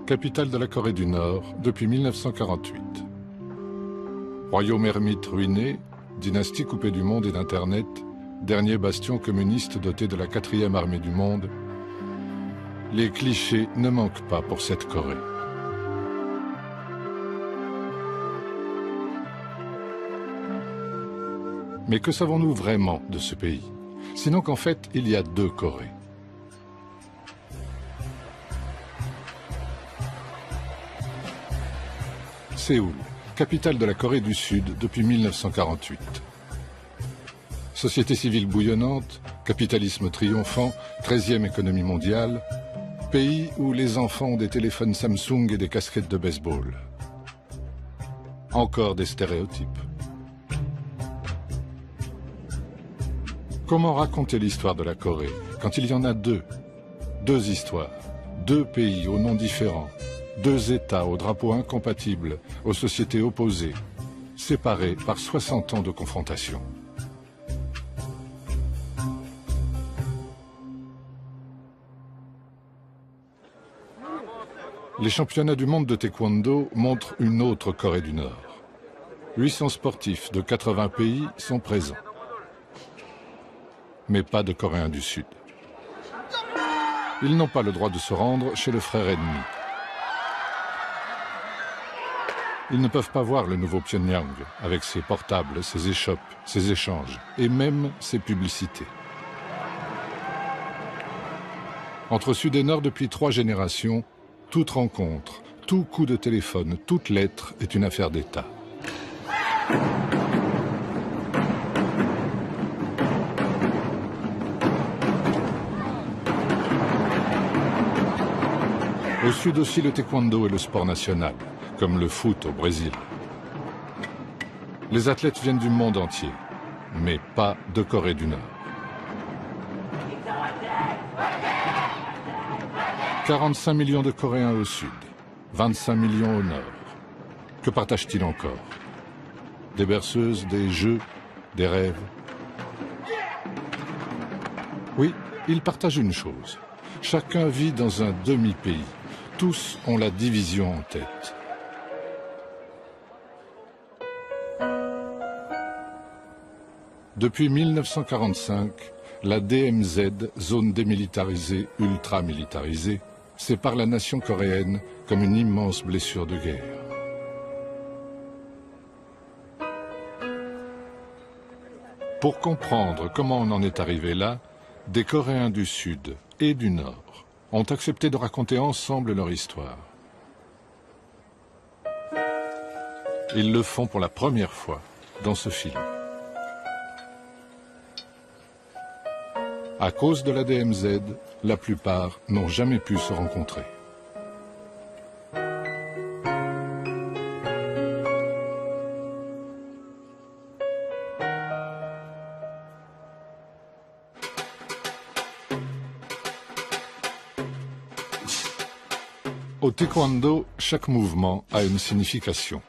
capitale de la Corée du Nord depuis 1948. Royaume ermite ruiné, dynastie coupée du monde et d'Internet, dernier bastion communiste doté de la 4e armée du monde, les clichés ne manquent pas pour cette Corée. Mais que savons-nous vraiment de ce pays? Sinon qu'en fait, il y a deux Corées. Séoul, capitale de la Corée du Sud depuis 1948. Société civile bouillonnante, capitalisme triomphant, 13e économie mondiale, pays où les enfants ont des téléphones Samsung et des casquettes de baseball. Encore des stéréotypes. Comment raconter l'histoire de la Corée quand il y en a deux? Deux histoires, deux pays aux noms différents, deux États aux drapeaux incompatibles, aux sociétés opposées, séparés par 60 ans de confrontation. Les championnats du monde de taekwondo montrent une autre Corée du Nord. 800 sportifs de 80 pays sont présents. Mais pas de Coréens du Sud. Ils n'ont pas le droit de se rendre chez le frère ennemi. Ils ne peuvent pas voir le nouveau Pyongyang avec ses portables, ses échoppes, ses échanges et même ses publicités. Entre Sud et Nord depuis 3 générations, toute rencontre, tout coup de téléphone, toute lettre est une affaire d'État. Au Sud aussi, le taekwondo est le sport national, comme le foot au Brésil. Les athlètes viennent du monde entier, mais pas de Corée du Nord. 45 millions de Coréens au Sud, 25 millions au Nord. Que partagent-ils encore? Des berceuses, des jeux, des rêves? Oui, ils partagent une chose. Chacun vit dans un demi-pays. Tous ont la division en tête. Depuis 1945, la DMZ, zone démilitarisée, ultra-militarisée, sépare la nation coréenne comme une immense blessure de guerre. Pour comprendre comment on en est arrivé là, des Coréens du Sud et du Nord ont accepté de raconter ensemble leur histoire. Ils le font pour la première fois dans ce film. À cause de la DMZ, la plupart n'ont jamais pu se rencontrer. Au taekwondo, chaque mouvement a une signification.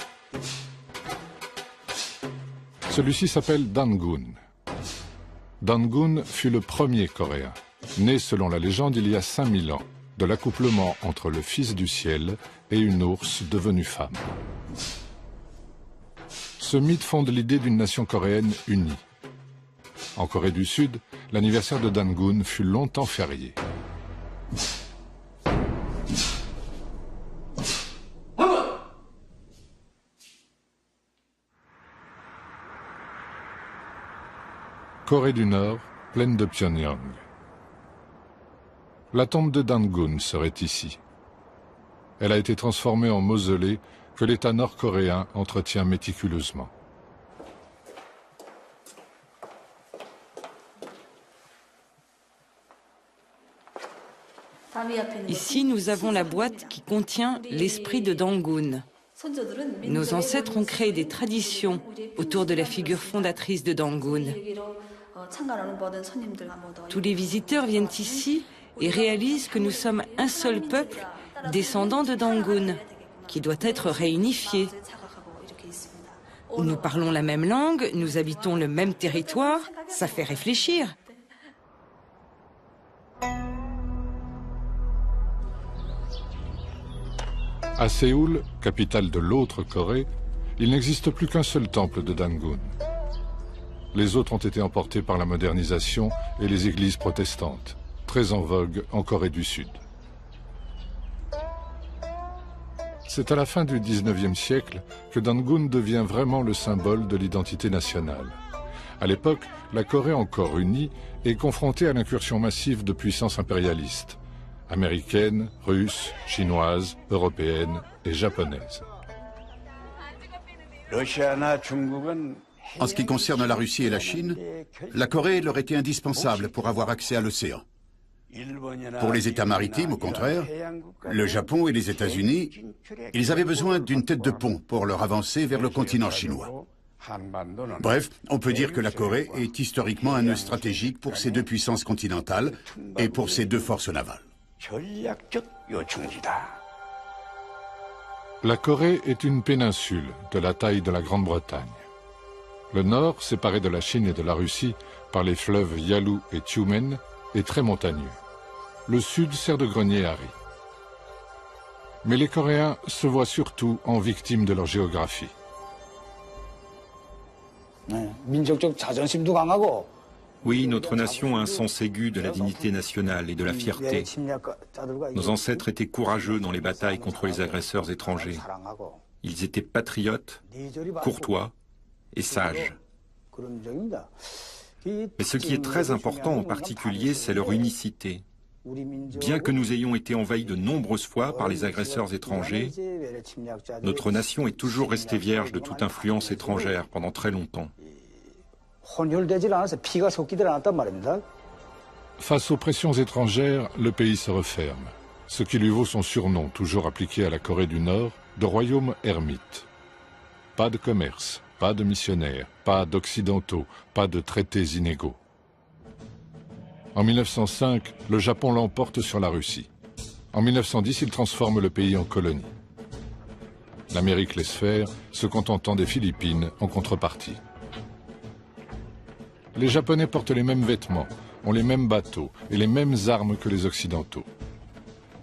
Celui-ci s'appelle Dangun. Dangun fut le premier Coréen, né selon la légende il y a 5000 ans, de l'accouplement entre le fils du ciel et une ours devenue femme. Ce mythe fonde l'idée d'une nation coréenne unie. En Corée du Sud, l'anniversaire de Dangun fut longtemps férié. Corée du Nord, plaine de Pyongyang. La tombe de Dangun serait ici. Elle a été transformée en mausolée que l'État nord-coréen entretient méticuleusement. Ici, nous avons la boîte qui contient l'esprit de Dangun. Nos ancêtres ont créé des traditions autour de la figure fondatrice de Dangun. Tous les visiteurs viennent ici et réalisent que nous sommes un seul peuple descendant de Dangun, qui doit être réunifié. Nous parlons la même langue, nous habitons le même territoire, ça fait réfléchir. À Séoul, capitale de l'autre Corée, il n'existe plus qu'un seul temple de Dangun. Les autres ont été emportés par la modernisation et les églises protestantes, très en vogue en Corée du Sud. C'est à la fin du XIXe siècle que Dangun devient vraiment le symbole de l'identité nationale. À l'époque, la Corée encore unie est confrontée à l'incursion massive de puissances impérialistes, américaines, russes, chinoises, européennes et japonaises. En ce qui concerne la Russie et la Chine, la Corée leur était indispensable pour avoir accès à l'océan. Pour les États maritimes, au contraire, le Japon et les États-Unis, ils avaient besoin d'une tête de pont pour leur avancer vers le continent chinois. Bref, on peut dire que la Corée est historiquement un nœud stratégique pour ces deux puissances continentales et pour ces deux forces navales. La Corée est une péninsule de la taille de la Grande-Bretagne. Le nord, séparé de la Chine et de la Russie par les fleuves Yalu et Tyumen, est très montagneux. Le sud sert de grenier à riz. Mais les Coréens se voient surtout en victimes de leur géographie. Oui, notre nation a un sens aigu de la dignité nationale et de la fierté. Nos ancêtres étaient courageux dans les batailles contre les agresseurs étrangers. Ils étaient patriotes, courtois et sages. Mais ce qui est très important en particulier, c'est leur unicité. Bien que nous ayons été envahis de nombreuses fois par les agresseurs étrangers, notre nation est toujours restée vierge de toute influence étrangère pendant très longtemps. Face aux pressions étrangères, le pays se referme, ce qui lui vaut son surnom, toujours appliqué à la Corée du Nord, de royaume ermite. Pas de commerce, pas de missionnaires, pas d'occidentaux, pas de traités inégaux. En 1905, le Japon l'emporte sur la Russie. En 1910, il transforme le pays en colonie. L'Amérique laisse faire, se contentant des Philippines en contrepartie. Les Japonais portent les mêmes vêtements, ont les mêmes bateaux et les mêmes armes que les Occidentaux.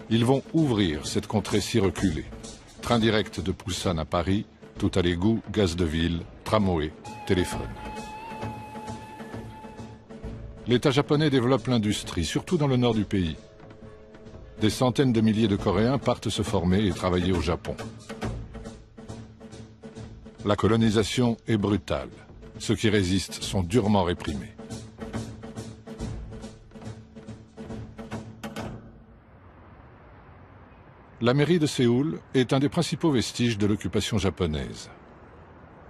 Ils vont ouvrir cette contrée si reculée. Train direct de Busan à Paris, tout à l'égout, gaz de ville, tramway, téléphone. L'État japonais développe l'industrie, surtout dans le nord du pays. Des centaines de milliers de Coréens partent se former et travailler au Japon. La colonisation est brutale. Ceux qui résistent sont durement réprimés. La mairie de Séoul est un des principaux vestiges de l'occupation japonaise.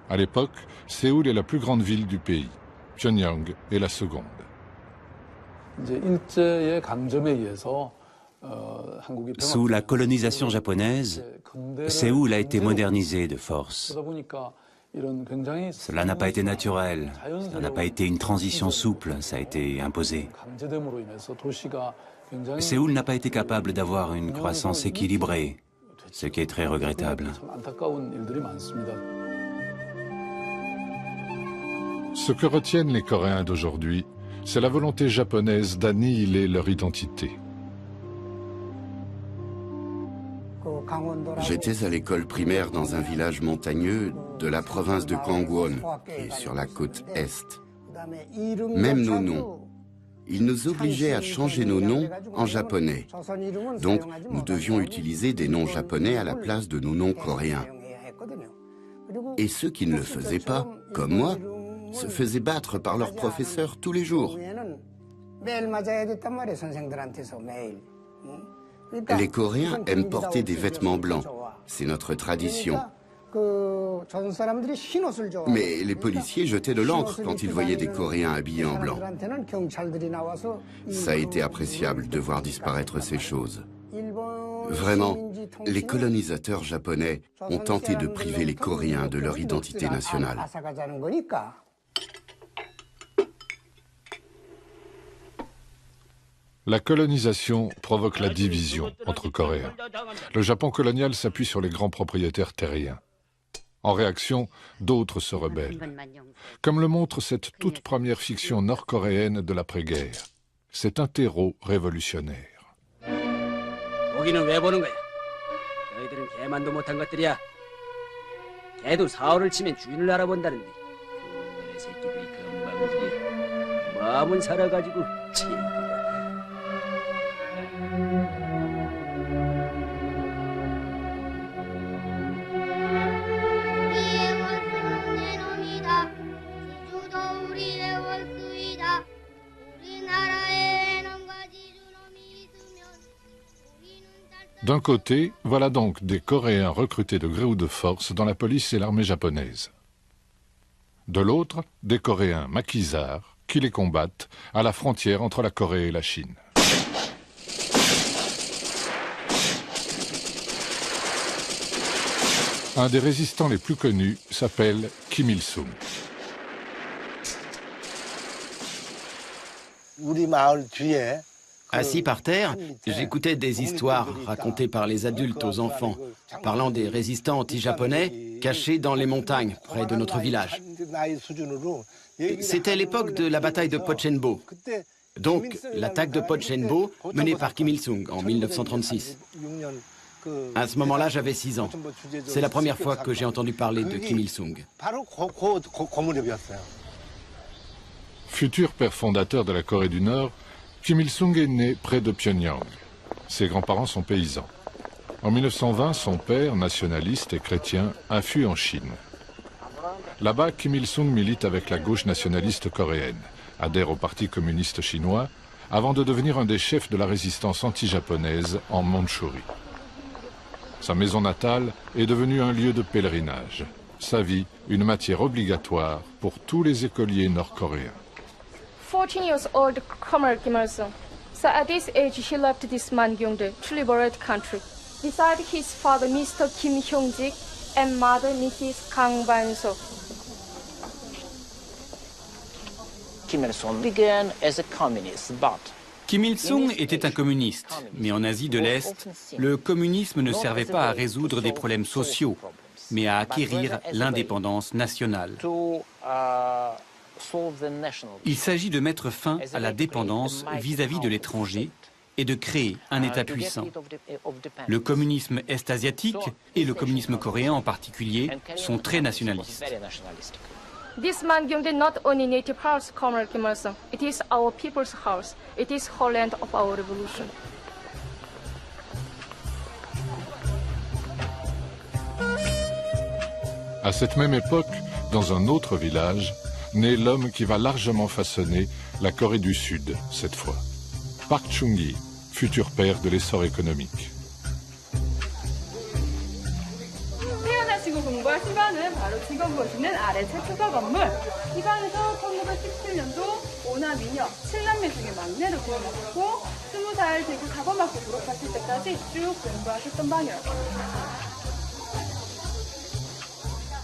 À l'époque, Séoul est la plus grande ville du pays. Pyongyang est la seconde. Sous la colonisation japonaise, Séoul a été modernisé de force. Cela n'a pas été naturel, ça n'a pas été une transition souple, ça a été imposé. Séoul n'a pas été capable d'avoir une croissance équilibrée, ce qui est très regrettable. Ce que retiennent les Coréens d'aujourd'hui, c'est la volonté japonaise d'annihiler leur identité. J'étais à l'école primaire dans un village montagneux de la province de Gangwon, qui est sur la côte Est. Même nos noms. Ils nous obligeaient à changer nos noms en japonais. Donc, nous devions utiliser des noms japonais à la place de nos noms coréens. Et ceux qui ne le faisaient pas, comme moi, se faisaient battre par leurs professeurs tous les jours. Les Coréens aiment porter des vêtements blancs. C'est notre tradition. Mais les policiers jetaient de l'encre quand ils voyaient des Coréens habillés en blanc. Ça a été appréciable de voir disparaître ces choses. Vraiment, les colonisateurs japonais ont tenté de priver les Coréens de leur identité nationale. La colonisation provoque la division entre Coréens. Le Japon colonial s'appuie sur les grands propriétaires terriens. En réaction, d'autres se rebellent. Comme le montre cette toute première fiction nord-coréenne de l'après-guerre. C'est un terreau révolutionnaire. 너희들은 개만도 못한 것들이야. 개도 사흘을 치면 주인을 알아본다는데 그놈의 새끼들이 금방지게 마음은 살아가지고 치기가. D'un côté, voilà donc des Coréens recrutés de gré ou de force dans la police et l'armée japonaise. De l'autre, des Coréens maquisards qui les combattent à la frontière entre la Corée et la Chine. Un des résistants les plus connus s'appelle Kim Il-sung. Assis par terre, j'écoutais des histoires racontées par les adultes aux enfants, parlant des résistants anti-japonais cachés dans les montagnes près de notre village. C'était l'époque de la bataille de Pochenbo, donc l'attaque de Pochenbo menée par Kim Il-sung en 1936. À ce moment-là, j'avais 6 ans. C'est la première fois que j'ai entendu parler de Kim Il-sung. Futur père fondateur de la Corée du Nord, Kim Il-sung est né près de Pyongyang. Ses grands-parents sont paysans. En 1920, son père, nationaliste et chrétien, a fui en Chine. Là-bas, Kim Il-sung milite avec la gauche nationaliste coréenne, adhère au Parti communiste chinois, avant de devenir un des chefs de la résistance anti-japonaise en Mandchourie. Sa maison natale est devenue un lieu de pèlerinage. Sa vie, une matière obligatoire pour tous les écoliers nord-coréens. 14 years old Comrade Kim Il-sung. So at this age, he left this Mangyongdae to liberate country. Beside his father, Mr. Kim Hyung-sik, and mother, Mrs. Kang Ban-so. Kim Il-sung began as a communist, but Kim Il-sung était un communiste, mais en Asie de l'Est, le communisme ne servait pas à résoudre des problèmes sociaux, mais à acquérir l'indépendance nationale. Il s'agit de mettre fin à la dépendance vis-à-vis de l'étranger et de créer un État puissant. Le communisme est-asiatique et le communisme coréen en particulier sont très nationalistes. This Mangyongdae not only native house, Comrade Kim Il-sung. It is our people's house. It is homeland of our revolution. À cette même époque, dans un autre village, naît l'homme qui va largement façonner la Corée du Sud, cette fois. Park Chung-hee, futur père de l'essor économique.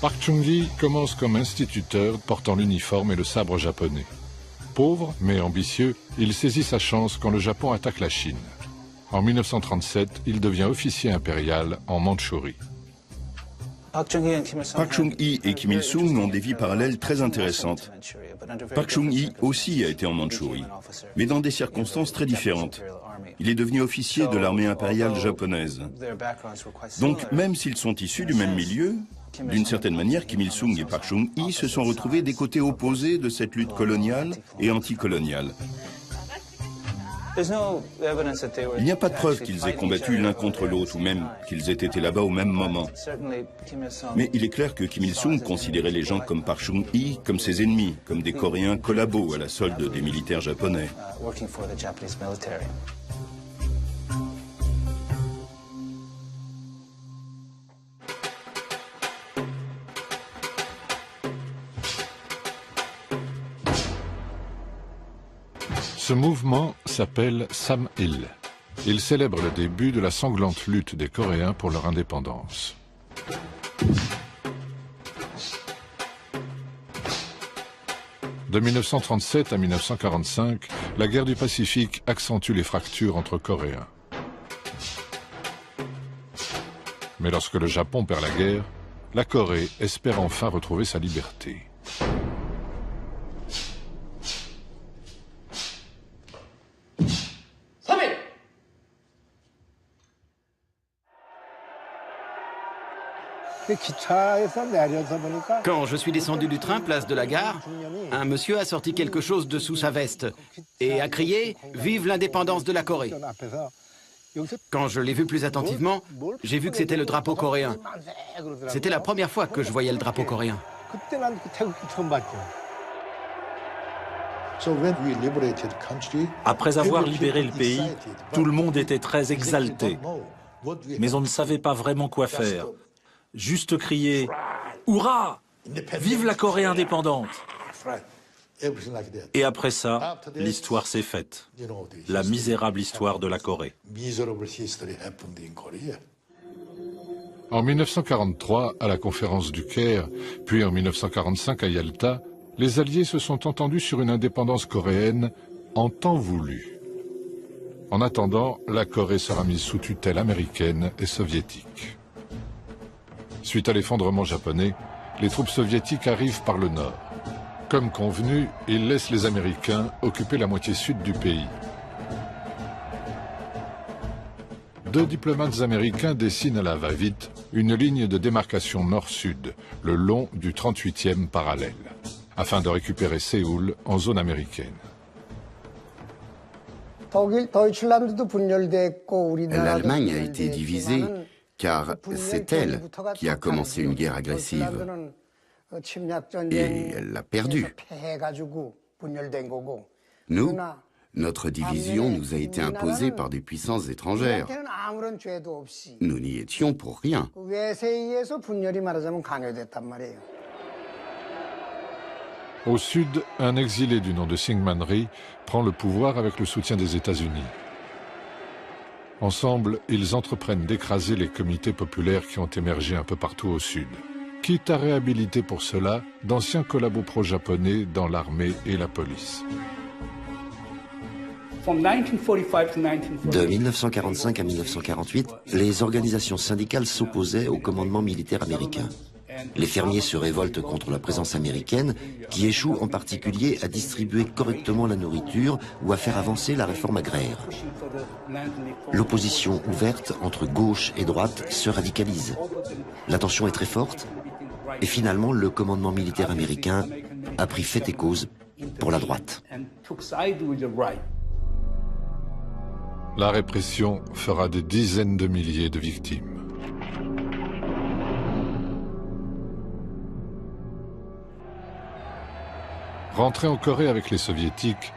Park Chung-hee commence comme instituteur portant l'uniforme et le sabre japonais. Pauvre mais ambitieux, il saisit sa chance quand le Japon attaque la Chine. En 1937, il devient officier impérial en Mandchourie. Park Chung-hee et Kim Il-sung ont des vies parallèles très intéressantes. Park Chung-hee aussi a été en Mandchourie, mais dans des circonstances très différentes. Il est devenu officier de l'armée impériale japonaise. Donc, même s'ils sont issus du même milieu, d'une certaine manière, Kim Il-sung et Park Chung-hee se sont retrouvés des côtés opposés de cette lutte coloniale et anticoloniale. Il n'y a pas de preuve qu'ils aient combattu l'un contre l'autre ou même qu'ils aient été là-bas au même moment. Mais il est clair que Kim Il-sung considérait les gens comme Park Chung-hee comme ses ennemis, comme des Coréens collabos à la solde des militaires japonais. Ce mouvement s'appelle Sam-il. Il célèbre le début de la sanglante lutte des Coréens pour leur indépendance. De 1937 à 1945, la guerre du Pacifique accentue les fractures entre Coréens. Mais lorsque le Japon perd la guerre, la Corée espère enfin retrouver sa liberté. Quand je suis descendu du train, place de la gare, un monsieur a sorti quelque chose de sous sa veste et a crié « Vive l'indépendance de la Corée ». Quand je l'ai vu plus attentivement, j'ai vu que c'était le drapeau coréen. C'était la première fois que je voyais le drapeau coréen. Après avoir libéré le pays, tout le monde était très exalté. Mais on ne savait pas vraiment quoi faire. Juste crier « Hurrah! Vive la Corée indépendante !» Et après ça, l'histoire s'est faite. La misérable histoire de la Corée. En 1943, à la conférence du Caire, puis en 1945 à Yalta, les Alliés se sont entendus sur une indépendance coréenne en temps voulu. En attendant, la Corée sera mise sous tutelle américaine et soviétique. Suite à l'effondrement japonais, les troupes soviétiques arrivent par le nord. Comme convenu, ils laissent les Américains occuper la moitié sud du pays. Deux diplomates américains dessinent à la va-vite une ligne de démarcation nord-sud, le long du 38e parallèle, afin de récupérer Séoul en zone américaine. L'Allemagne a été divisée car c'est elle qui a commencé une guerre agressive. Et elle l'a perdue. Nous, notre division nous a été imposée par des puissances étrangères. Nous n'y étions pour rien. Au sud, un exilé du nom de Syngman Rhee prend le pouvoir avec le soutien des États-Unis. Ensemble, ils entreprennent d'écraser les comités populaires qui ont émergé un peu partout au sud, quitte à réhabiliter pour cela d'anciens collabos pro-japonais dans l'armée et la police. De 1945 à 1948, les organisations syndicales s'opposaient au commandement militaire américain. Les fermiers se révoltent contre la présence américaine, qui échoue en particulier à distribuer correctement la nourriture ou à faire avancer la réforme agraire. L'opposition ouverte entre gauche et droite se radicalise. La tension est très forte et finalement le commandement militaire américain a pris fait et cause pour la droite. La répression fera des dizaines de milliers de victimes. Rentré en Corée avec les soviétiques,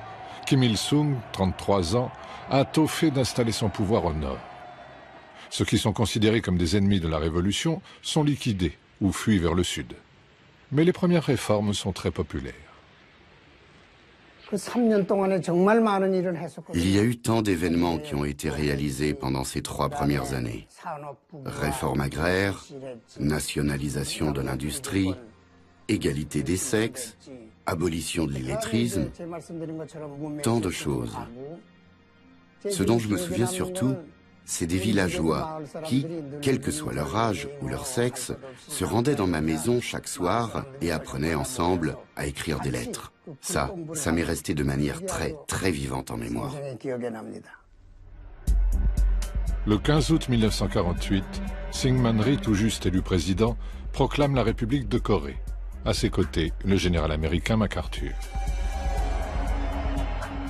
Kim Il-sung, 33 ans, a tôt fait d'installer son pouvoir au nord. Ceux qui sont considérés comme des ennemis de la révolution sont liquidés ou fuient vers le sud. Mais les premières réformes sont très populaires. Il y a eu tant d'événements qui ont été réalisés pendant ces 3 premières années. Réforme agraire, nationalisation de l'industrie, égalité des sexes, abolition de l'illettrisme, tant de choses. Ce dont je me souviens surtout, c'est des villageois qui, quel que soit leur âge ou leur sexe, se rendaient dans ma maison chaque soir et apprenaient ensemble à écrire des lettres. Ça m'est resté de manière très vivante en mémoire. Le 15 août 1948, Syngman Rhee, tout juste élu président, proclame la République de Corée. À ses côtés, le général américain MacArthur.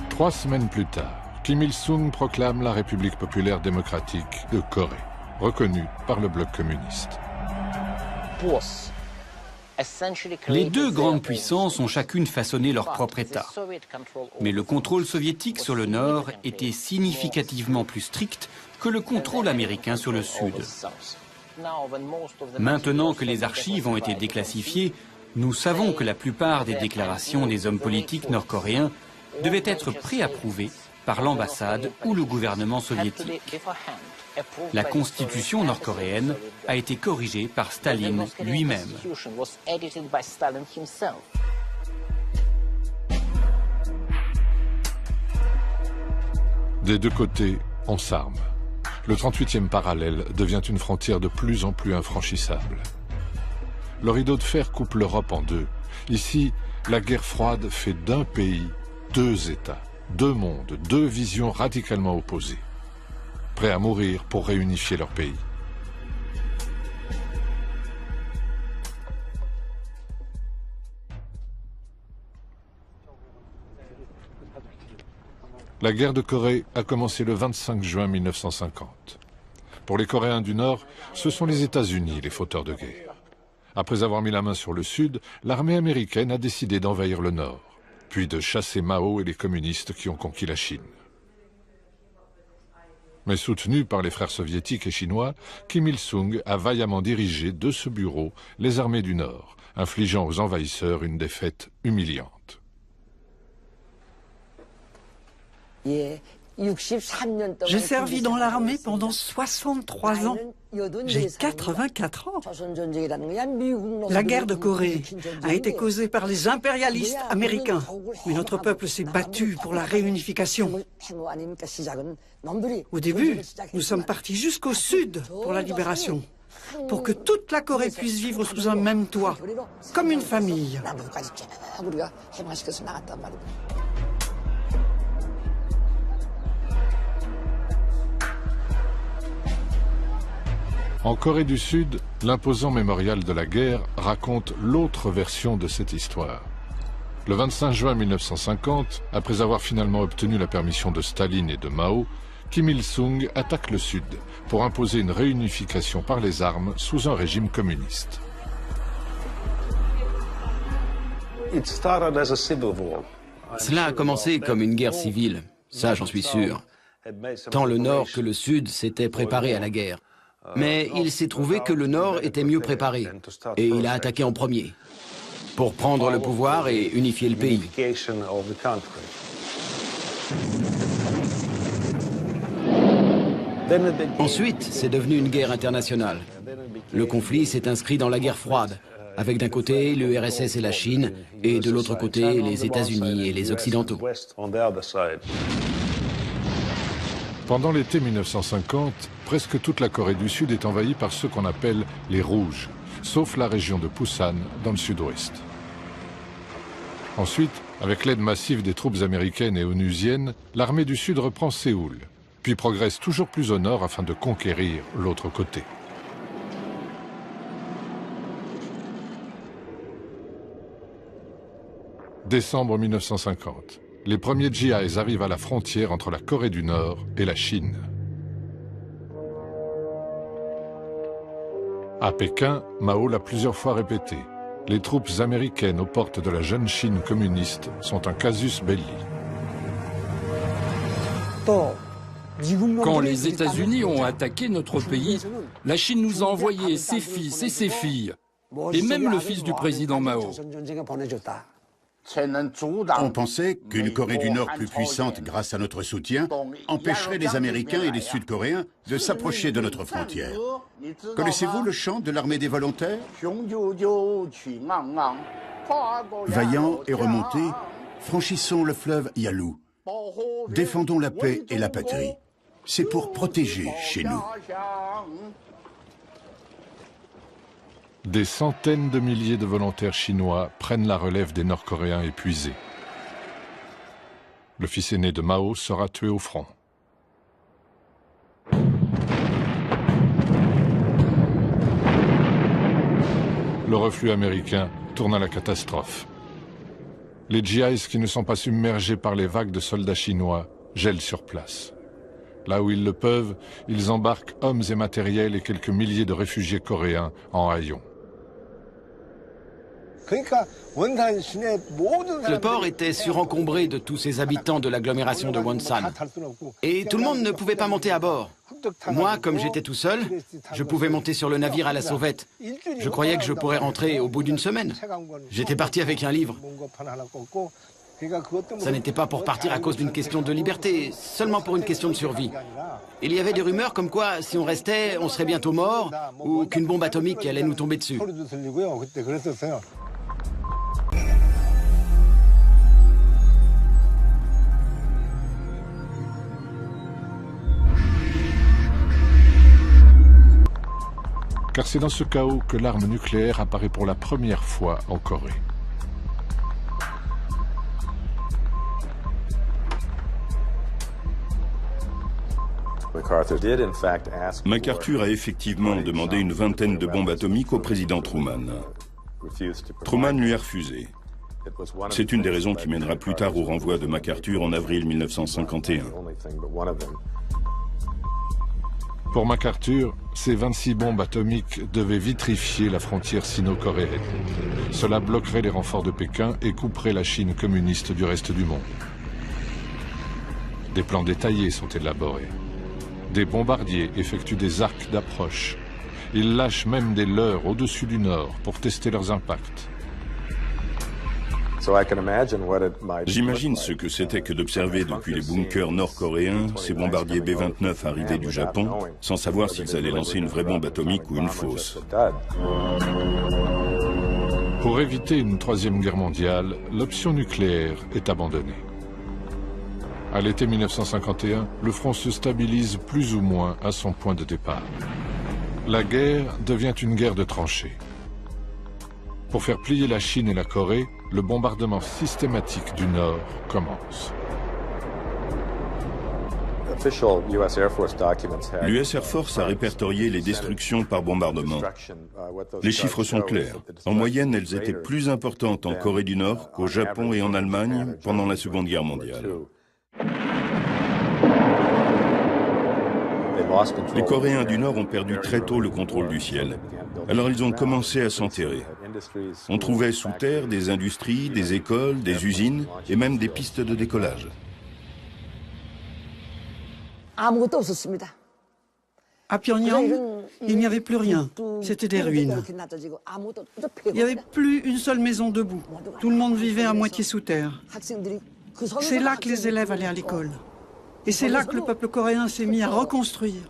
3 semaines plus tard, Kim Il-sung proclame la République populaire démocratique de Corée, reconnue par le bloc communiste. Les deux grandes puissances ont chacune façonné leur propre État. Mais le contrôle soviétique sur le nord était significativement plus strict que le contrôle américain sur le sud. Maintenant que les archives ont été déclassifiées, nous savons que la plupart des déclarations des hommes politiques nord-coréens devaient être préapprouvées par l'ambassade ou le gouvernement soviétique. La constitution nord-coréenne a été corrigée par Staline lui-même. Des deux côtés, on s'arme. Le 38e parallèle devient une frontière de plus en plus infranchissable. Le rideau de fer coupe l'Europe en deux. Ici, la guerre froide fait d'un pays 2 États, 2 mondes, 2 visions radicalement opposées, prêts à mourir pour réunifier leur pays. La guerre de Corée a commencé le 25 juin 1950. Pour les Coréens du Nord, ce sont les États-Unis les fauteurs de guerre. Après avoir mis la main sur le Sud, l'armée américaine a décidé d'envahir le Nord, puis de chasser Mao et les communistes qui ont conquis la Chine. Mais soutenu par les frères soviétiques et chinois, Kim Il-sung a vaillamment dirigé de ce bureau les armées du Nord, infligeant aux envahisseurs une défaite humiliante. J'ai servi dans l'armée pendant 63 ans. J'ai 84 ans. La guerre de Corée a été causée par les impérialistes américains. Mais notre peuple s'est battu pour la réunification. Au début, nous sommes partis jusqu'au sud pour la libération, pour que toute la Corée puisse vivre sous un même toit, comme une famille. En Corée du Sud, l'imposant mémorial de la guerre raconte l'autre version de cette histoire. Le 25 juin 1950, après avoir finalement obtenu la permission de Staline et de Mao, Kim Il-sung attaque le Sud pour imposer une réunification par les armes sous un régime communiste. Cela a commencé comme une guerre civile, ça j'en suis sûr. Tant le Nord que le Sud s'étaient préparés à la guerre. Mais il s'est trouvé que le Nord était mieux préparé, et il a attaqué en premier, pour prendre le pouvoir et unifier le pays. Ensuite, c'est devenu une guerre internationale. Le conflit s'est inscrit dans la guerre froide, avec d'un côté l'URSS et la Chine, et de l'autre côté les États-Unis et les Occidentaux. Pendant l'été 1950, presque toute la Corée du Sud est envahie par ceux qu'on appelle les Rouges, sauf la région de Pusan, dans le sud-ouest. Ensuite, avec l'aide massive des troupes américaines et onusiennes, l'armée du Sud reprend Séoul, puis progresse toujours plus au nord afin de conquérir l'autre côté. Décembre 1950. Les premiers GIs arrivent à la frontière entre la Corée du Nord et la Chine. À Pékin, Mao l'a plusieurs fois répété. Les troupes américaines aux portes de la jeune Chine communiste sont un casus belli. Quand les États-Unis ont attaqué notre pays, la Chine nous a envoyé ses fils et ses filles, et même le fils du président Mao. On pensait qu'une Corée du Nord plus puissante grâce à notre soutien empêcherait les Américains et les Sud-Coréens de s'approcher de notre frontière. Connaissez-vous le chant de l'armée des volontaires? Vaillants et remontés, franchissons le fleuve Yalu. Défendons la paix et la patrie. C'est pour protéger chez nous. Des centaines de milliers de volontaires chinois prennent la relève des Nord-Coréens épuisés. Le fils aîné de Mao sera tué au front. Le reflux américain tourne à la catastrophe. Les GIs qui ne sont pas submergés par les vagues de soldats chinois gèlent sur place. Là où ils le peuvent, ils embarquent hommes et matériels et quelques milliers de réfugiés coréens en haillons. Le port était surencombré de tous ces habitants de l'agglomération de Wonsan. Et tout le monde ne pouvait pas monter à bord. Moi, comme j'étais tout seul, je pouvais monter sur le navire à la sauvette. Je croyais que je pourrais rentrer au bout d'une semaine. J'étais parti avec un livre. Ça n'était pas pour partir à cause d'une question de liberté, seulement pour une question de survie. Il y avait des rumeurs comme quoi, si on restait, on serait bientôt mort, ou qu'une bombe atomique allait nous tomber dessus. Car c'est dans ce chaos que l'arme nucléaire apparaît pour la première fois en Corée. MacArthur a effectivement demandé une vingtaine de bombes atomiques au président Truman. Truman lui a refusé. C'est une des raisons qui mènera plus tard au renvoi de MacArthur en avril 1951. Pour MacArthur, ces 26 bombes atomiques devaient vitrifier la frontière sino-coréenne. Cela bloquerait les renforts de Pékin et couperait la Chine communiste du reste du monde. Des plans détaillés sont élaborés. Des bombardiers effectuent des arcs d'approche. Ils lâchent même des leurres au-dessus du Nord pour tester leurs impacts. J'imagine ce que c'était que d'observer depuis les bunkers nord-coréens ces bombardiers B-29 arrivés du Japon, sans savoir s'ils allaient lancer une vraie bombe atomique ou une fausse. Pour éviter une troisième guerre mondiale, l'option nucléaire est abandonnée. À l'été 1951, le front se stabilise plus ou moins à son point de départ. La guerre devient une guerre de tranchées. Pour faire plier la Chine et la Corée, le bombardement systématique du Nord commence. L'US Air Force a répertorié les destructions par bombardement. Les chiffres sont clairs. En moyenne, elles étaient plus importantes en Corée du Nord qu'au Japon et en Allemagne pendant la Seconde Guerre mondiale. Les Coréens du Nord ont perdu très tôt le contrôle du ciel. Alors ils ont commencé à s'enterrer. On trouvait sous terre des industries, des écoles, des usines et même des pistes de décollage. À Pyongyang, il n'y avait plus rien. C'était des ruines. Il n'y avait plus une seule maison debout. Tout le monde vivait à moitié sous terre. C'est là que les élèves allaient à l'école. Et c'est là que le peuple coréen s'est mis à reconstruire.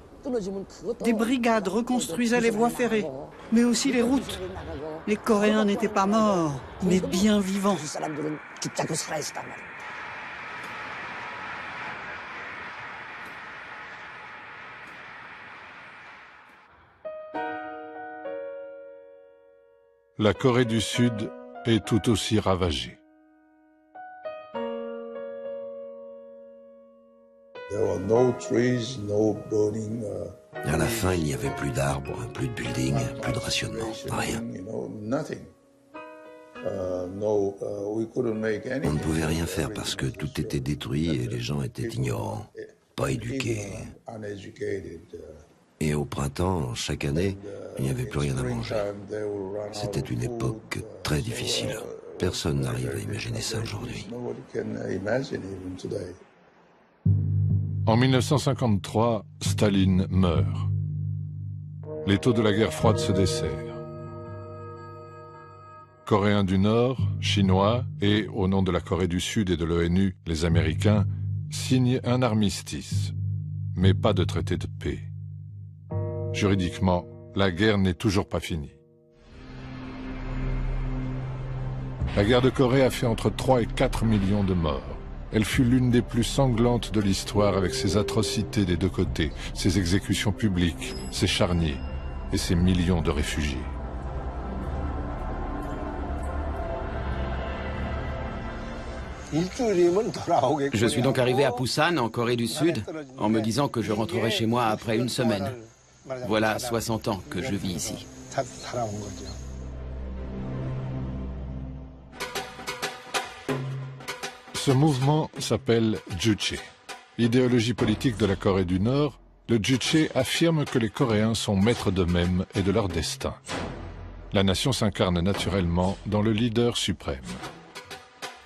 Des brigades reconstruisaient les voies ferrées, mais aussi les routes. Les Coréens n'étaient pas morts, mais bien vivants. La Corée du Sud est tout aussi ravagée. À la fin, il n'y avait plus d'arbres, plus de buildings, plus de rationnement, rien. On ne pouvait rien faire parce que tout était détruit et les gens étaient ignorants, pas éduqués. Et au printemps, chaque année, il n'y avait plus rien à manger. C'était une époque très difficile. Personne n'arrive à imaginer ça aujourd'hui. En 1953, Staline meurt. L'étau de la guerre froide se dessert. Coréens du Nord, Chinois et, au nom de la Corée du Sud et de l'ONU, les Américains, signent un armistice, mais pas de traité de paix. Juridiquement, la guerre n'est toujours pas finie. La guerre de Corée a fait entre 3 et 4 millions de morts. Elle fut l'une des plus sanglantes de l'histoire avec ses atrocités des deux côtés, ses exécutions publiques, ses charniers et ses millions de réfugiés. Je suis donc arrivé à Busan, en Corée du Sud, en me disant que je rentrerai chez moi après une semaine. Voilà 60 ans que je vis ici. Ce mouvement s'appelle Juche. Idéologie politique de la Corée du Nord, le Juche affirme que les Coréens sont maîtres d'eux-mêmes et de leur destin. La nation s'incarne naturellement dans le leader suprême.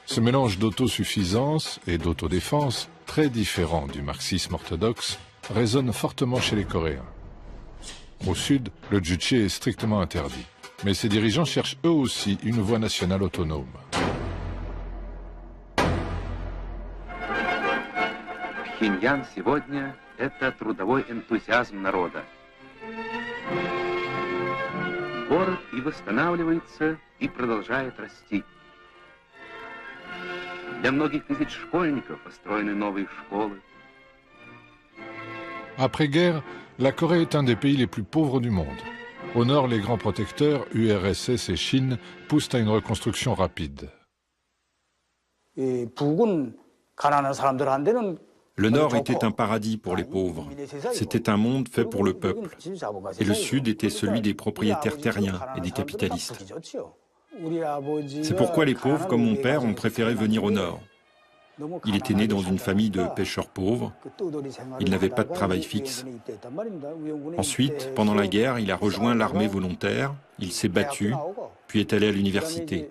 Ce mélange d'autosuffisance et d'autodéfense, très différent du marxisme orthodoxe, résonne fortement chez les Coréens. Au sud, le Juche est strictement interdit, mais ses dirigeants cherchent eux aussi une voie nationale autonome. Пхеньян сегодня – это трудовой энтузиазм народа. Город и восстанавливается, и продолжает расти. Для многих тысяч школьников построены новые школы. Après-guerre, la Corée est un des pays les plus pauvres du monde. Au nord, les grands protecteurs, URSS et Chine, poussent à une reconstruction rapide. Le Nord était un paradis pour les pauvres. C'était un monde fait pour le peuple. Et le Sud était celui des propriétaires terriens et des capitalistes. C'est pourquoi les pauvres, comme mon père, ont préféré venir au nord. Il était né dans une famille de pêcheurs pauvres. Il n'avait pas de travail fixe. Ensuite, pendant la guerre, il a rejoint l'armée volontaire, il s'est battu, puis est allé à l'université.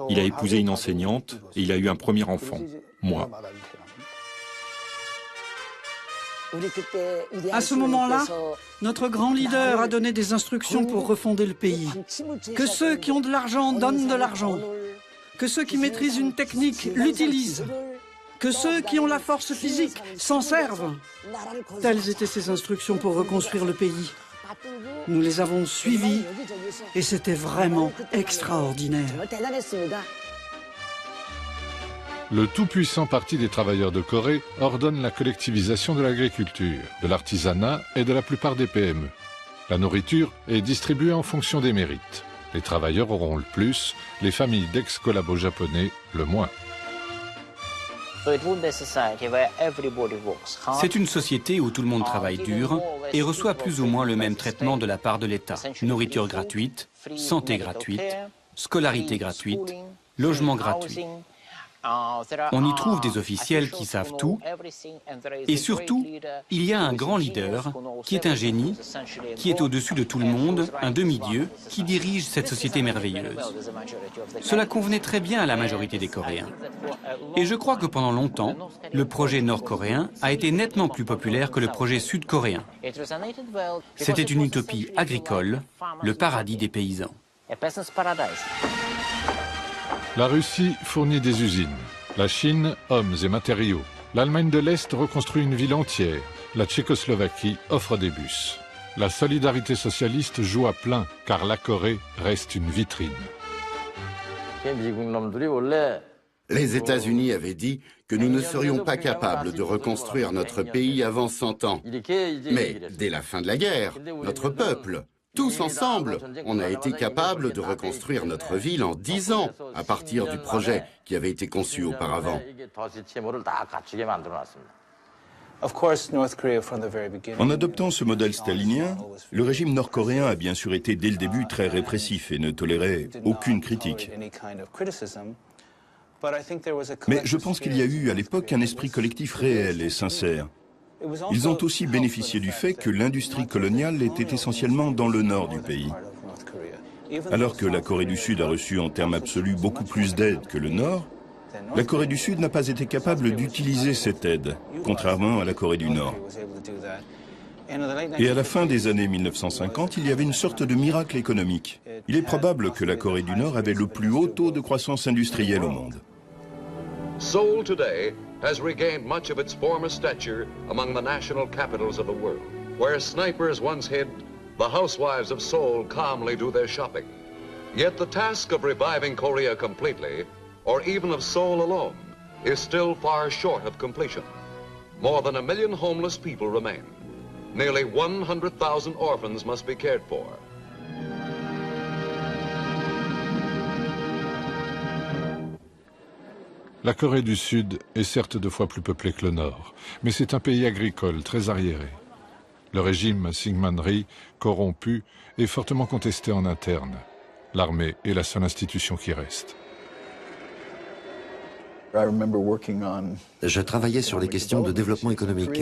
Il a épousé une enseignante et il a eu un premier enfant, moi. À ce moment-là, notre grand leader a donné des instructions pour refonder le pays. Que ceux qui ont de l'argent donnent de l'argent. Que ceux qui maîtrisent une technique l'utilisent. Que ceux qui ont la force physique s'en servent. Telles étaient ses instructions pour reconstruire le pays. Nous les avons suivies et c'était vraiment extraordinaire. Le tout-puissant Parti des travailleurs de Corée ordonne la collectivisation de l'agriculture, de l'artisanat et de la plupart des PME. La nourriture est distribuée en fonction des mérites. Les travailleurs auront le plus, les familles d'ex-collabos japonais le moins. C'est une société où tout le monde travaille dur et reçoit plus ou moins le même traitement de la part de l'État. Nourriture gratuite, santé gratuite, scolarité gratuite, logement gratuit. On y trouve des officiels qui savent tout et surtout, il y a un grand leader qui est un génie, qui est au-dessus de tout le monde, un demi-dieu qui dirige cette société merveilleuse. Cela convenait très bien à la majorité des Coréens. Et je crois que pendant longtemps, le projet nord-coréen a été nettement plus populaire que le projet sud-coréen. C'était une utopie agricole, le paradis des paysans. La Russie fournit des usines. La Chine, hommes et matériaux. L'Allemagne de l'Est reconstruit une ville entière. La Tchécoslovaquie offre des bus. La solidarité socialiste joue à plein, car la Corée reste une vitrine. Les États-Unis avaient dit que nous ne serions pas capables de reconstruire notre pays avant 100 ans. Mais dès la fin de la guerre, notre peuple, tous ensemble, on a été capables de reconstruire notre ville en 10 ans, à partir du projet qui avait été conçu auparavant. En adoptant ce modèle stalinien, le régime nord-coréen a bien sûr été dès le début très répressif et ne tolérait aucune critique. Mais je pense qu'il y a eu à l'époque un esprit collectif réel et sincère. Ils ont aussi bénéficié du fait que l'industrie coloniale était essentiellement dans le nord du pays. Alors que la Corée du Sud a reçu en termes absolus beaucoup plus d'aide que le nord, la Corée du Sud n'a pas été capable d'utiliser cette aide, contrairement à la Corée du Nord. Et à la fin des années 1950, il y avait une sorte de miracle économique. Il est probable que la Corée du Nord avait le plus haut taux de croissance industrielle au monde. Seoul today has regained much of its former stature among the national capitals of the world. Where snipers once hid, the housewives of Seoul calmly do their shopping. Yet the task of reviving Korea completely, or even of Seoul alone, is still far short of completion. More than 1 million homeless people remain. Nearly 100,000 orphans must be cared for. La Corée du Sud est certes 2 fois plus peuplée que le Nord, mais c'est un pays agricole très arriéré. Le régime Syngman Rhee, corrompu, est fortement contesté en interne. L'armée est la seule institution qui reste. Je travaillais sur les questions de développement économique.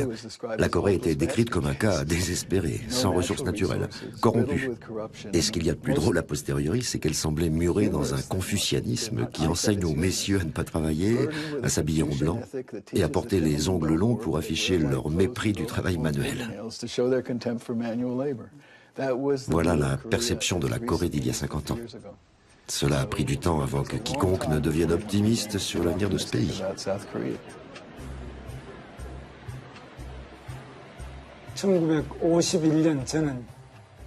La Corée était décrite comme un cas désespéré, sans ressources naturelles, corrompu. Et ce qu'il y a de plus drôle a posteriori, c'est qu'elle semblait murée dans un confucianisme qui enseigne aux messieurs à ne pas travailler, à s'habiller en blanc et à porter les ongles longs pour afficher leur mépris du travail manuel. Voilà la perception de la Corée d'il y a 50 ans. Cela a pris du temps avant que quiconque ne devienne optimiste sur l'avenir de ce pays.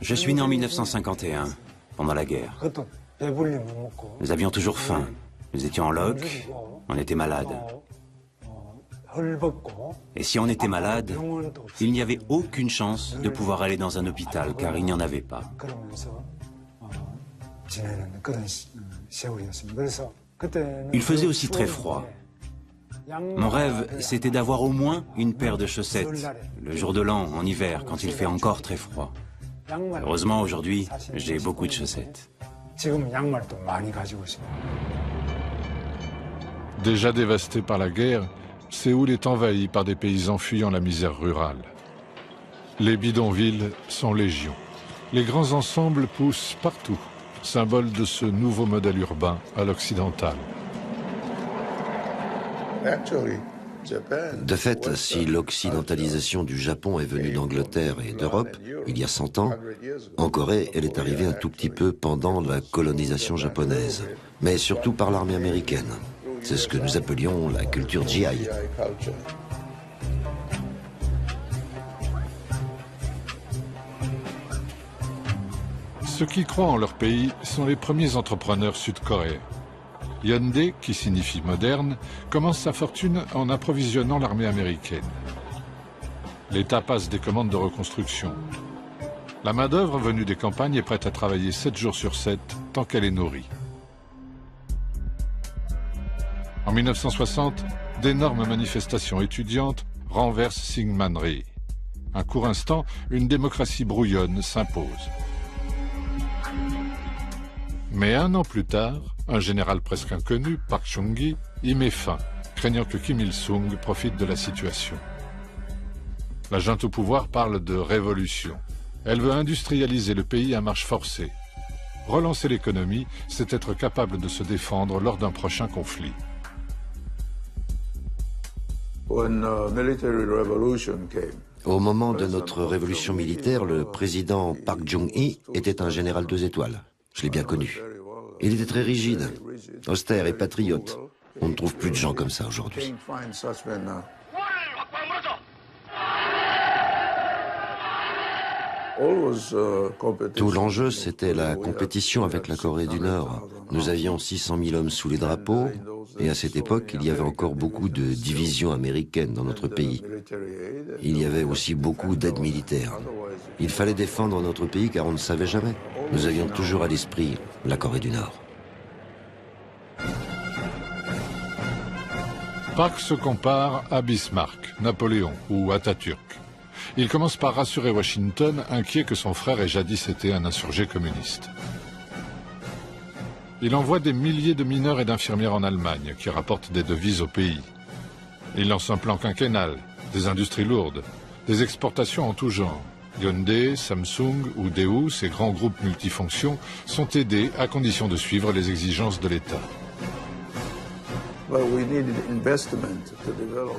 Je suis né en 1951, pendant la guerre. Nous avions toujours faim. Nous étions en loc, on était malades. Et si on était malade, il n'y avait aucune chance de pouvoir aller dans un hôpital, car il n'y en avait pas. Il faisait aussi très froid. Mon rêve, c'était d'avoir au moins une paire de chaussettes, le jour de l'an, en hiver, quand il fait encore très froid. Heureusement, aujourd'hui, j'ai beaucoup de chaussettes. Déjà dévasté par la guerre, Séoul est envahi par des paysans fuyant la misère rurale. Les bidonvilles sont légion. Les grands ensembles poussent partout, symbole de ce nouveau modèle urbain à l'occidental. De fait, si l'occidentalisation du Japon est venue d'Angleterre et d'Europe, il y a 100 ans, en Corée, elle est arrivée un tout petit peu pendant la colonisation japonaise, mais surtout par l'armée américaine. C'est ce que nous appelions la culture GI. Ceux qui croient en leur pays sont les premiers entrepreneurs sud-coréens. Hyundai, qui signifie moderne, commence sa fortune en approvisionnant l'armée américaine. L'État passe des commandes de reconstruction. La main-d'œuvre venue des campagnes est prête à travailler 7 jours sur 7 tant qu'elle est nourrie. En 1960, d'énormes manifestations étudiantes renversent Syngman-rhee. Un court instant, une démocratie brouillonne s'impose. Mais un an plus tard, un général presque inconnu, Park Chung-hee, y met fin, craignant que Kim Il-sung profite de la situation. La junte au pouvoir parle de révolution. Elle veut industrialiser le pays à marche forcée. Relancer l'économie, c'est être capable de se défendre lors d'un prochain conflit. Au moment de notre révolution militaire, le président Park Chung-hee était un général 2 étoiles. Je l'ai bien connu. Il était très rigide, austère et patriote. On ne trouve plus de gens comme ça aujourd'hui. Tout l'enjeu, c'était la compétition avec la Corée du Nord. Nous avions 600 000 hommes sous les drapeaux, et à cette époque, il y avait encore beaucoup de divisions américaines dans notre pays. Il y avait aussi beaucoup d'aides militaires. Il fallait défendre notre pays car on ne savait jamais. Nous avions toujours à l'esprit la Corée du Nord. Park se compare à Bismarck, Napoléon ou Atatürk. Il commence par rassurer Washington, inquiet que son frère ait jadis été un insurgé communiste. Il envoie des milliers de mineurs et d'infirmières en Allemagne, qui rapportent des devises au pays. Il lance un plan quinquennal, des industries lourdes, des exportations en tout genre. Hyundai, Samsung ou Daewoo, ces grands groupes multifonctions, sont aidés à condition de suivre les exigences de l'État.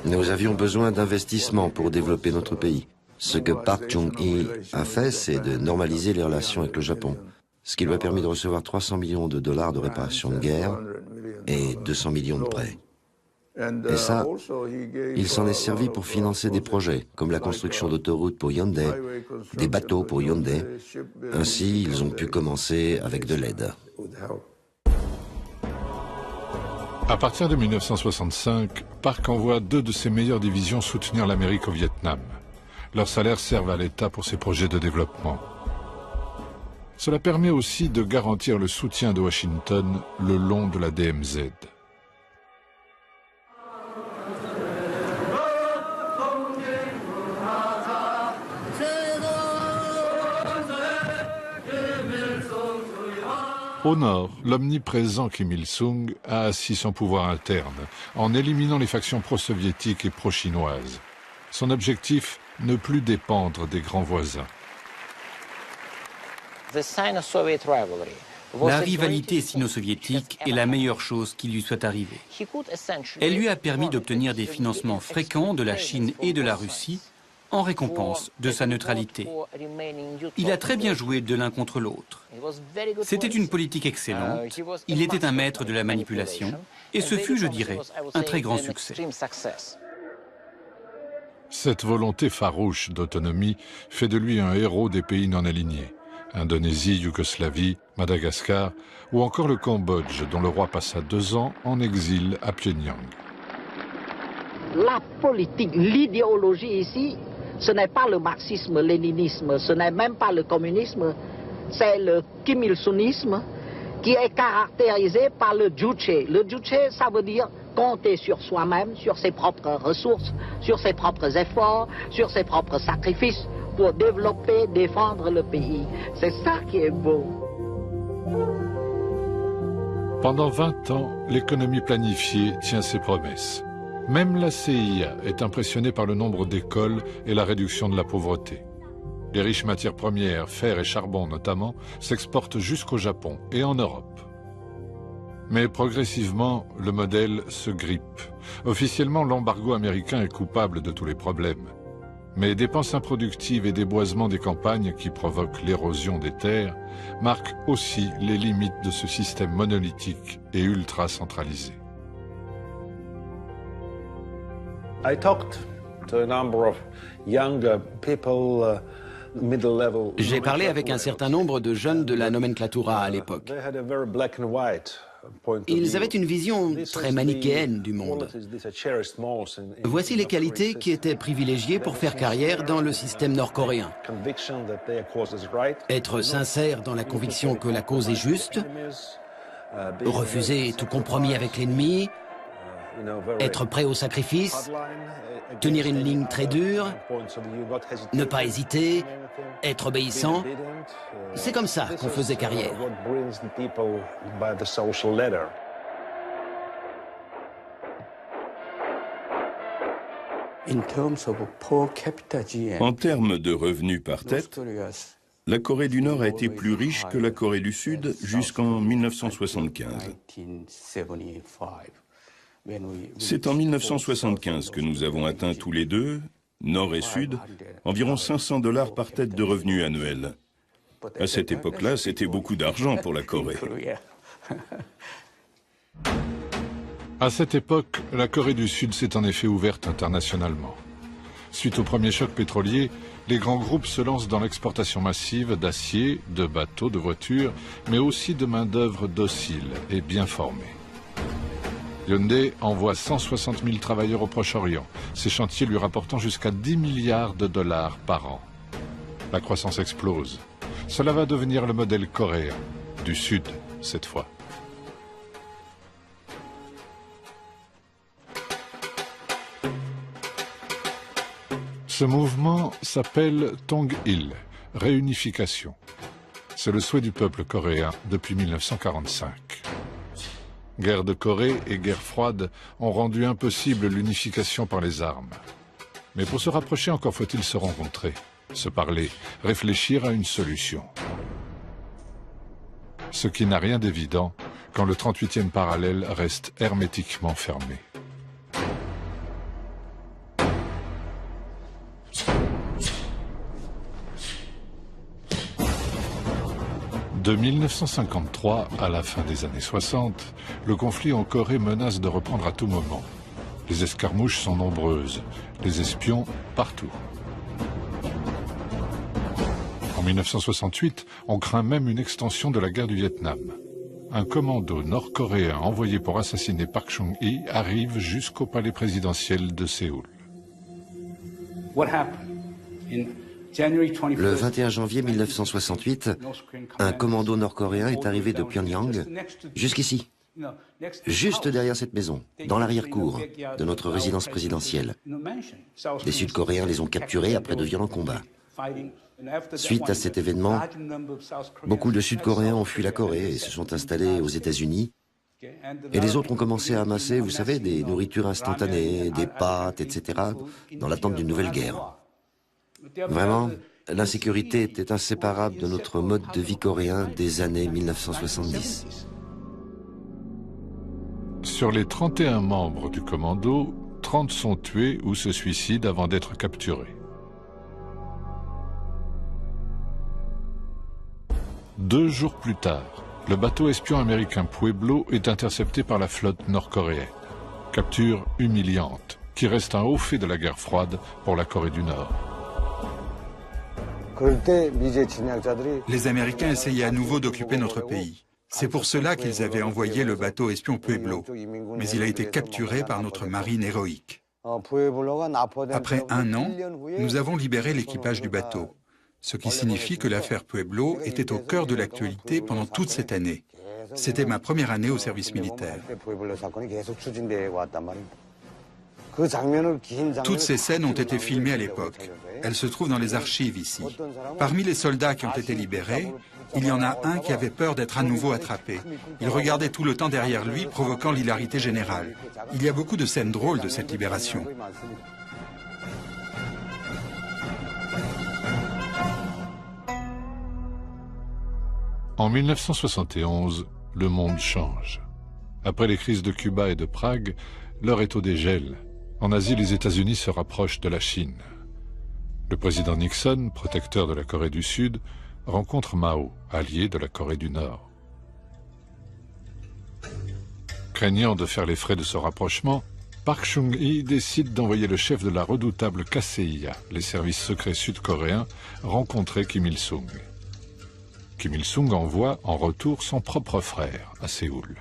Nous avions besoin d'investissements pour développer notre pays. Ce que Park Chung-hee a fait, c'est de normaliser les relations avec le Japon, ce qui lui a permis de recevoir 300 millions de dollars de réparation de guerre et 200 millions de prêts. Et ça, il s'en est servi pour financer des projets, comme la construction d'autoroutes pour Hyundai, des bateaux pour Hyundai. Ainsi, ils ont pu commencer avec de l'aide. À partir de 1965, Park envoie 2 de ses meilleures divisions soutenir l'Amérique au Vietnam. Leurs salaires servent à l'État pour ses projets de développement. Cela permet aussi de garantir le soutien de Washington le long de la DMZ. Au nord, l'omniprésent Kim Il-sung a assis son pouvoir interne en éliminant les factions pro-soviétiques et pro-chinoises. Son objectif, ne plus dépendre des grands voisins. La rivalité sino-soviétique est la meilleure chose qui lui soit arrivée. Elle lui a permis d'obtenir des financements fréquents de la Chine et de la Russie en récompense de sa neutralité. Il a très bien joué de l'un contre l'autre. C'était une politique excellente, il était un maître de la manipulation, et ce fut, je dirais, un très grand succès. Cette volonté farouche d'autonomie fait de lui un héros des pays non alignés. Indonésie, Yougoslavie, Madagascar ou encore le Cambodge, dont le roi passa 2 ans en exil à Pyongyang. La politique, l'idéologie ici, ce n'est pas le marxisme-léninisme, ce n'est même pas le communisme, c'est le Kim Il-sungisme qui est caractérisé par le juche. Le juche, ça veut dire compter sur soi-même, sur ses propres ressources, sur ses propres efforts, sur ses propres sacrifices pour développer, défendre le pays. C'est ça qui est beau. Pendant 20 ans, l'économie planifiée tient ses promesses. Même la CIA est impressionnée par le nombre d'écoles et la réduction de la pauvreté. Les riches matières premières, fer et charbon notamment, s'exportent jusqu'au Japon et en Europe. Mais progressivement, le modèle se grippe. Officiellement, l'embargo américain est coupable de tous les problèmes. Mais dépenses improductives et déboisement des campagnes qui provoquent l'érosion des terres marquent aussi les limites de ce système monolithique et ultra centralisé. J'ai parlé avec un certain nombre de jeunes de la nomenclatura à l'époque. Ils avaient une vision très manichéenne du monde. Voici les qualités qui étaient privilégiées pour faire carrière dans le système nord-coréen. Être sincère dans la conviction que la cause est juste, refuser tout compromis avec l'ennemi, être prêt au sacrifice, tenir une ligne très dure, ne pas hésiter, être obéissant. C'est comme ça qu'on faisait carrière. En termes de revenus par tête, la Corée du Nord a été plus riche que la Corée du Sud jusqu'en 1975. C'est en 1975 que nous avons atteint tous les deux, Nord et Sud, environ 500 $ par tête de revenus annuels. À cette époque-là, c'était beaucoup d'argent pour la Corée. À cette époque, la Corée du Sud s'est en effet ouverte internationalement. Suite au premier choc pétrolier, les grands groupes se lancent dans l'exportation massive d'acier, de bateaux, de voitures, mais aussi de main-d'œuvre docile et bien formée. Hyundai envoie 160 000 travailleurs au Proche-Orient, ces chantiers lui rapportant jusqu'à 10 milliards de dollars par an. La croissance explose. Cela va devenir le modèle coréen, du Sud cette fois. Ce mouvement s'appelle Tong-il, réunification. C'est le souhait du peuple coréen depuis 1945. Guerre de Corée et guerre froide ont rendu impossible l'unification par les armes. Mais pour se rapprocher, encore faut-il se rencontrer, se parler, réfléchir à une solution. Ce qui n'a rien d'évident quand le 38e parallèle reste hermétiquement fermé. De 1953 à la fin des années 60, le conflit en Corée menace de reprendre à tout moment. Les escarmouches sont nombreuses, les espions partout. En 1968, on craint même une extension de la guerre du Vietnam. Un commando nord-coréen envoyé pour assassiner Park Chung-hee arrive jusqu'au palais présidentiel de Séoul. Le 21 janvier 1968, un commando nord-coréen est arrivé de Pyongyang jusqu'ici, juste derrière cette maison, dans l'arrière-cour de notre résidence présidentielle. Les Sud-Coréens les ont capturés après de violents combats. Suite à cet événement, beaucoup de Sud-Coréens ont fui la Corée et se sont installés aux États-Unis. Et les autres ont commencé à amasser, vous savez, des nourritures instantanées, des pâtes, etc., dans l'attente d'une nouvelle guerre. Vraiment, l'insécurité était inséparable de notre mode de vie coréen des années 1970. Sur les 31 membres du commando, 30 sont tués ou se suicident avant d'être capturés. 2 jours plus tard, le bateau espion américain Pueblo est intercepté par la flotte nord-coréenne. Capture humiliante, qui reste un haut fait de la guerre froide pour la Corée du Nord. Les Américains essayaient à nouveau d'occuper notre pays. C'est pour cela qu'ils avaient envoyé le bateau espion Pueblo, mais il a été capturé par notre marine héroïque. Après 1 an, nous avons libéré l'équipage du bateau, ce qui signifie que l'affaire Pueblo était au cœur de l'actualité pendant toute cette année. C'était ma première année au service militaire. Toutes ces scènes ont été filmées à l'époque. Elles se trouvent dans les archives ici. Parmi les soldats qui ont été libérés, il y en a un qui avait peur d'être à nouveau attrapé. Il regardait tout le temps derrière lui, provoquant l'hilarité générale. Il y a beaucoup de scènes drôles de cette libération. En 1971, le monde change. Après les crises de Cuba et de Prague, l'heure est au dégel. En Asie, les États-Unis se rapprochent de la Chine. Le président Nixon, protecteur de la Corée du Sud, rencontre Mao, allié de la Corée du Nord. Craignant de faire les frais de ce rapprochement, Park Chung-hee décide d'envoyer le chef de la redoutable KCIA, les services secrets sud-coréens, rencontrer Kim Il-sung. Kim Il-sung envoie en retour son propre frère à Séoul.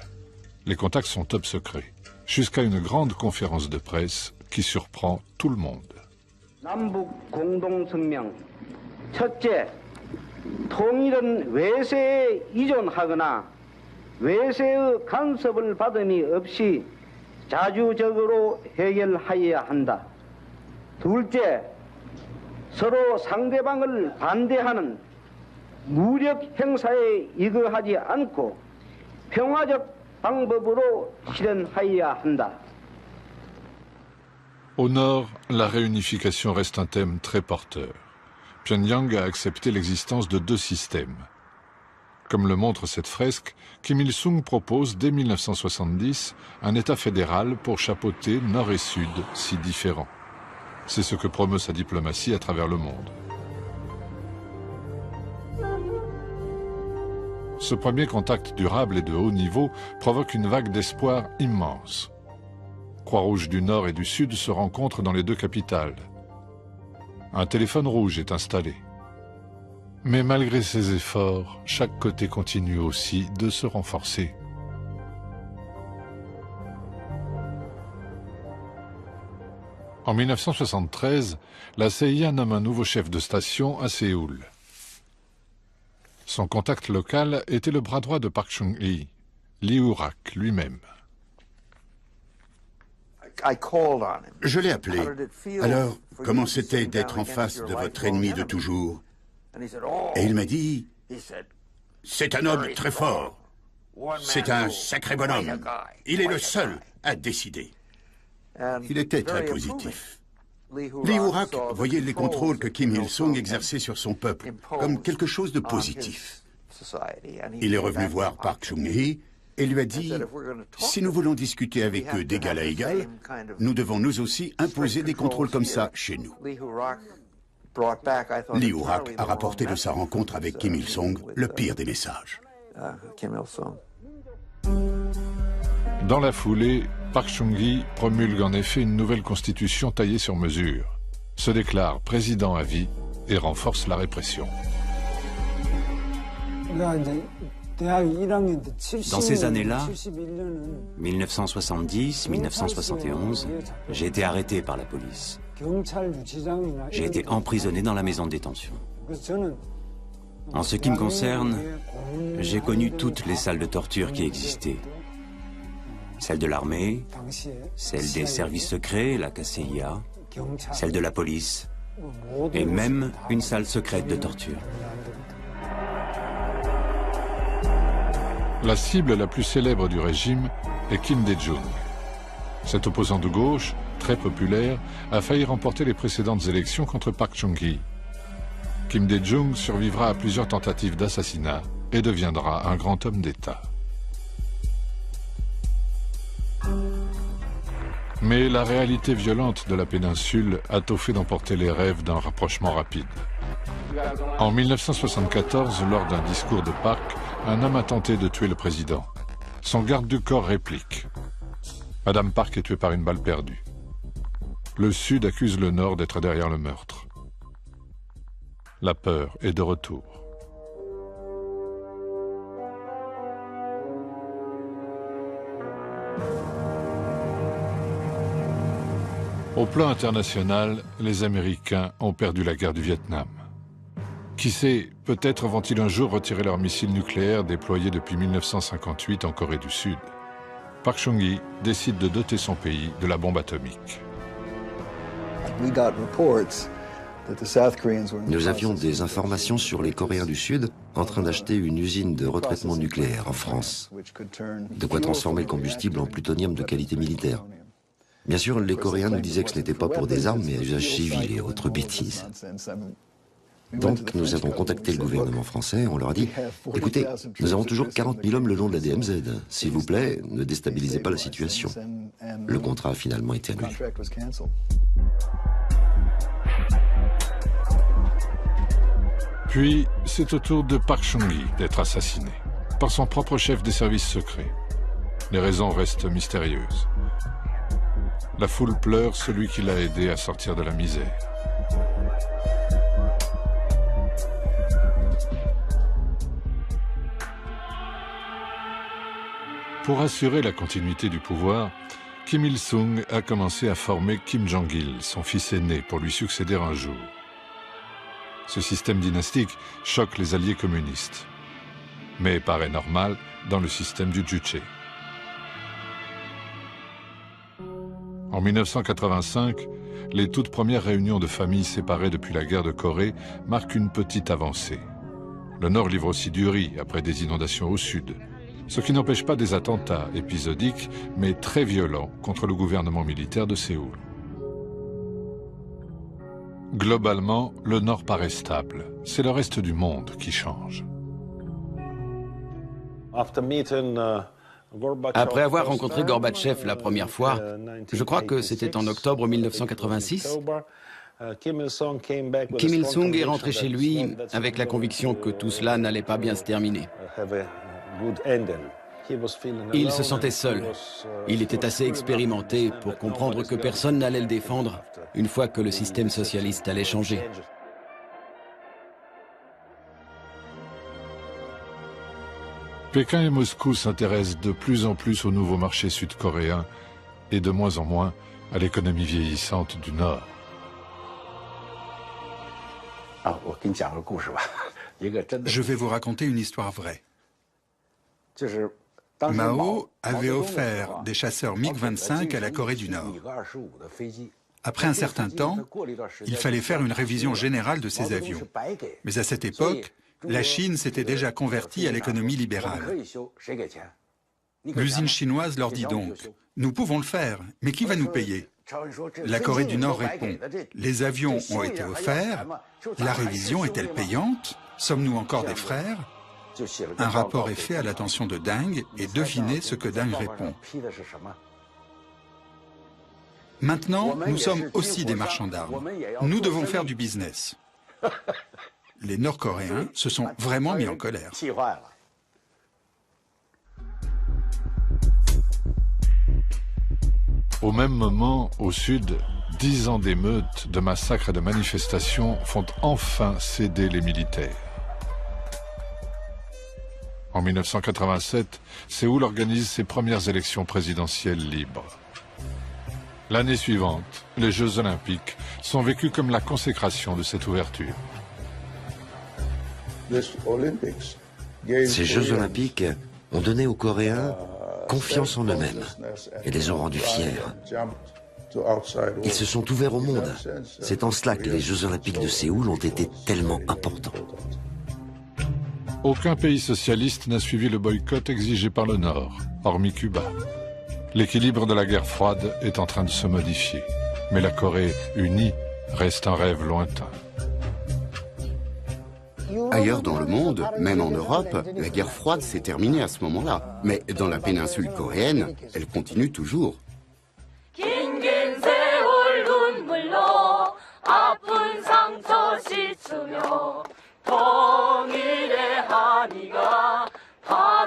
Les contacts sont top secrets, jusqu'à une grande conférence de presse qui surprend tout le monde. 남북 공동성명 첫째, 통일은 외세에 이존하거나 외세의 간섭을 받음이 없이 자주적으로 해결하여야 한다. 둘째, 서로 상대방을 반대하는 무력 행사에 이거하지 않고 평화적 방법으로 실현하여야 한다. Au nord, la réunification reste un thème très porteur. Pyongyang a accepté l'existence de deux systèmes. Comme le montre cette fresque, Kim Il-sung propose dès 1970 un État fédéral pour chapeauter nord et sud, si différents. C'est ce que promeut sa diplomatie à travers le monde. Ce premier contact durable et de haut niveau provoque une vague d'espoir immense. Croix-Rouge du Nord et du Sud se rencontrent dans les deux capitales. Un téléphone rouge est installé. Mais malgré ces efforts, chaque côté continue aussi de se renforcer. En 1973, la CIA nomme un nouveau chef de station à Séoul. Son contact local était le bras droit de Park Chung-hee, Lee Woo-rak lui-même. Je l'ai appelé. Alors, comment c'était d'être en face de votre ennemi de toujours? Et il m'a dit, c'est un homme très fort. C'est un sacré bonhomme. Il est le seul à décider. Il était très positif. Lee Woo-rak voyait les contrôles que Kim Il-sung exerçait sur son peuple comme quelque chose de positif. Il est revenu voir Park Chung-hee et lui a dit, si nous voulons discuter avec eux d'égal à égal, nous devons nous aussi imposer des contrôles comme ça chez nous. Lee Woo-rak a rapporté de sa rencontre avec Kim Il-sung le pire des messages. Dans la foulée, Park Chung-hee promulgue en effet une nouvelle constitution taillée sur mesure, se déclare président à vie et renforce la répression. Dans ces années-là, 1970, 1971, j'ai été arrêté par la police. J'ai été emprisonné dans la maison de détention. En ce qui me concerne, j'ai connu toutes les salles de torture qui existaient. Celle de l'armée, celle des services secrets, la KCIA, celle de la police, et même une salle secrète de torture. La cible la plus célèbre du régime est Kim Dae-jung. Cet opposant de gauche, très populaire, a failli remporter les précédentes élections contre Park Chung-hee. Kim Dae-jung survivra à plusieurs tentatives d'assassinat et deviendra un grand homme d'État. Mais la réalité violente de la péninsule a tôt fait d'emporter les rêves d'un rapprochement rapide. En 1974, lors d'un discours de Park, un homme a tenté de tuer le président. Son garde du corps réplique. Madame Park est tuée par une balle perdue. Le Sud accuse le Nord d'être derrière le meurtre. La peur est de retour. Au plan international, les Américains ont perdu la guerre du Vietnam. Qui sait, peut-être vont-ils un jour retirer leurs missiles nucléaires déployés depuis 1958 en Corée du Sud. Park Chung-hee décide de doter son pays de la bombe atomique. Nous avions des informations sur les Coréens du Sud en train d'acheter une usine de retraitement nucléaire en France. De quoi transformer le combustible en plutonium de qualité militaire. Bien sûr, les Coréens nous disaient que ce n'était pas pour des armes, mais à usage civil et autres bêtises. Donc, nous avons contacté le gouvernement français, on leur a dit « Écoutez, nous avons toujours 40 000 hommes le long de la DMZ. S'il vous plaît, ne déstabilisez pas la situation. » Le contrat a finalement été annulé. Puis, c'est au tour de Park Chung-hee d'être assassiné, par son propre chef des services secrets. Les raisons restent mystérieuses. La foule pleure celui qui l'a aidé à sortir de la misère. Pour assurer la continuité du pouvoir, Kim Il-sung a commencé à former Kim Jong-il, son fils aîné, pour lui succéder un jour. Ce système dynastique choque les alliés communistes, mais paraît normal dans le système du Juche. En 1985, les toutes premières réunions de familles séparées depuis la guerre de Corée marquent une petite avancée. Le Nord livre aussi du riz après des inondations au Sud, ce qui n'empêche pas des attentats épisodiques, mais très violents contre le gouvernement militaire de Séoul. Globalement, le Nord paraît stable. C'est le reste du monde qui change. Après avoir rencontré Gorbatchev la première fois, je crois que c'était en octobre 1986, Kim Il-sung est rentré chez lui avec la conviction que tout cela n'allait pas bien se terminer. Il se sentait seul. Il était assez expérimenté pour comprendre que personne n'allait le défendre une fois que le système socialiste allait changer. Pékin et Moscou s'intéressent de plus en plus au nouveau marché sud-coréen et de moins en moins à l'économie vieillissante du Nord. Je vais vous raconter une histoire vraie. Mao avait offert des chasseurs MiG-25 à la Corée du Nord. Après un certain temps, il fallait faire une révision générale de ces avions. Mais à cette époque, la Chine s'était déjà convertie à l'économie libérale. L'usine chinoise leur dit donc « Nous pouvons le faire, mais qui va nous payer ?» La Corée du Nord répond « Les avions ont été offerts, la révision est-elle payante? Sommes-nous encore des frères ?» Un rapport est fait à l'attention de Deng et devinez ce que Deng répond. Maintenant, nous sommes aussi des marchands d'armes. Nous devons faire du business. Les Nord-Coréens se sont vraiment mis en colère. Au même moment, au sud, 10 ans d'émeutes, de massacres et de manifestations font enfin céder les militaires. En 1987, Séoul organise ses premières élections présidentielles libres. L'année suivante, les Jeux Olympiques sont vécus comme la consécration de cette ouverture. Ces Jeux Olympiques ont donné aux Coréens confiance en eux-mêmes et les ont rendus fiers. Ils se sont ouverts au monde. C'est en cela que les Jeux Olympiques de Séoul ont été tellement importants. Aucun pays socialiste n'a suivi le boycott exigé par le Nord, hormis Cuba. L'équilibre de la guerre froide est en train de se modifier, mais la Corée unie reste un rêve lointain. Ailleurs dans le monde, même en Europe, la guerre froide s'est terminée à ce moment-là. Mais dans la péninsule coréenne, elle continue toujours.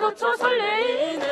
파도쳐 설레이는